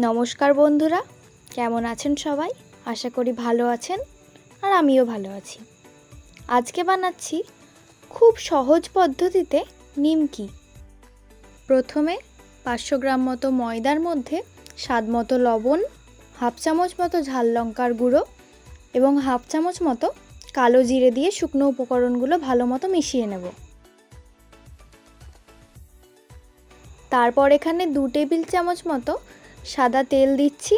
নমস্কার বন্ধুরা, কেমন আছেন সবাই? আশা করি ভালো আছেন আর আমিও ভালো আছি। আজকে বানাচ্ছি খুব সহজ পদ্ধতিতে নিমকি। প্রথমে 500 গ্রাম মতো ময়দার মধ্যে স্বাদ মতো লবণ, হাফ চামচ মতো ঝাল লঙ্কার গুঁড়ো এবং হাফ চামচ মতো কালো জিরে দিয়ে শুকনো উপকরণগুলো ভালো মতো মিশিয়ে নেব। তারপর এখানে 2 টেবিল চামচ মতো সাদা তেল দিচ্ছি।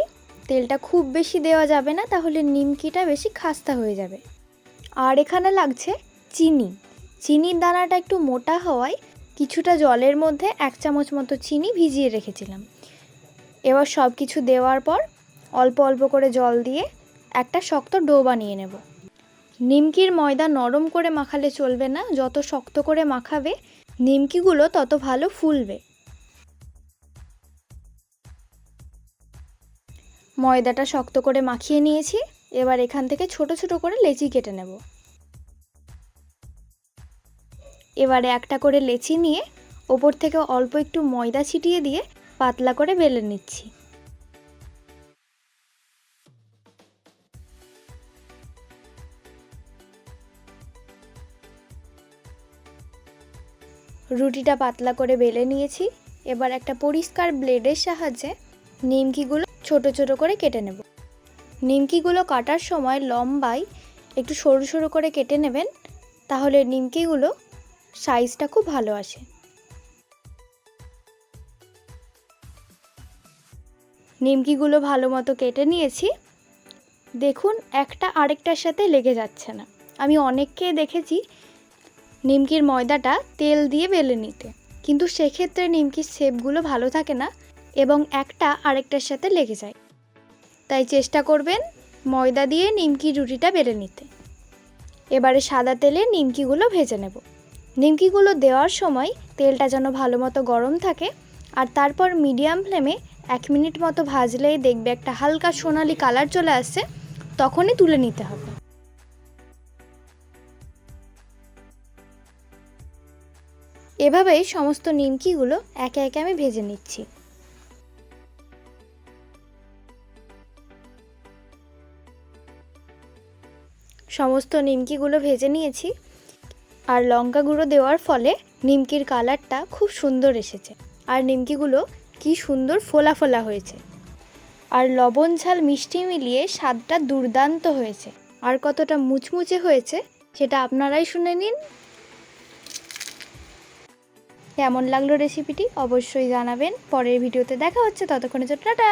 তেলটা খুব বেশি দেওয়া যাবে না, তাহলে নিমকিটা বেশি খাস্তা হয়ে যাবে। আর এখানে লাগছে চিনি। চিনির দানাটা একটু মোটা হওয়ায় কিছুটা জলের মধ্যে 1 চামচ মতো চিনি ভিজিয়ে রেখেছিলাম। এবার সব কিছু দেওয়ার পর অল্প অল্প করে জল দিয়ে একটা শক্ত ডো বানিয়ে নেব। নিমকির ময়দা নরম করে মাখালে চলবে না, যত শক্ত করে মাখাবে নিমকিগুলো তত ভালো ফুলবে। ময়দাটা শক্ত করে মাখিয়ে নিয়েছি। এবার এখান থেকে ছোট ছোট করে লেচি কেটে নেব। এবারে একটা করে লেচি নিয়ে ওপর থেকে অল্প একটু ময়দা ছিটিয়ে দিয়ে পাতলা করে বেলে নিচ্ছি। রুটিটা পাতলা করে বেলে নিয়েছি। এবার একটা পরিষ্কার ব্লেডের সাহায্যে নিমকিগুলো ছোট ছোট করে কেটে নেব। নিমকিগুলো কাটার সময় লম্বায় একটু সরু সরু করে কেটে নেবেন, তাহলে নিমকিগুলো সাইজটা খুব ভালো আসে। নিমকিগুলো ভালো মতো কেটে নিয়েছি। দেখুন, একটা আরেকটার সাথে লেগে যাচ্ছে না। আমি অনেককে দেখেছি নিমকির ময়দাটা তেল দিয়ে বেলে নিতে, কিন্তু সেক্ষেত্রে নিমকির শেপগুলো ভালো থাকে না এবং একটা আরেকটার সাথে লেগে যায়। তাই চেষ্টা করবেন ময়দা দিয়ে নিমকির রুটিটা বেলে নিতে। এবারে সাদা তেলে নিমকিগুলো ভেজে নেব। নিমকিগুলো দেওয়ার সময় তেলটা যেন ভালো মতো গরম থাকে, আর তারপর মিডিয়াম ফ্লেমে 1 মিনিট মতো ভাজলেই দেখবে একটা হালকা সোনালি কালার চলে আসছে, তখনই তুলে নিতে হবে। এভাবেই সমস্ত নিমকিগুলো একে একে আমি ভেজে নিচ্ছি। সমস্ত নিমকিগুলো ভেজে নিয়েছি, আর লঙ্কা গুঁড়ো দেওয়ার ফলে নিমকির কালারটা খুব সুন্দর এসেছে, আর নিমকিগুলো কি সুন্দর ফোলা ফোলা হয়েছে, আর লবণ ঝাল মিষ্টি মিলিয়ে স্বাদটা দুর্দান্ত হয়েছে। আর কতটা মুচমুচে হয়েছে সেটা আপনারাই শুনে নিন। কেমন লাগলো রেসিপিটি অবশ্যই জানাবেন। পরের ভিডিওতে দেখা হচ্ছে, ততক্ষণের জন্য টাটা।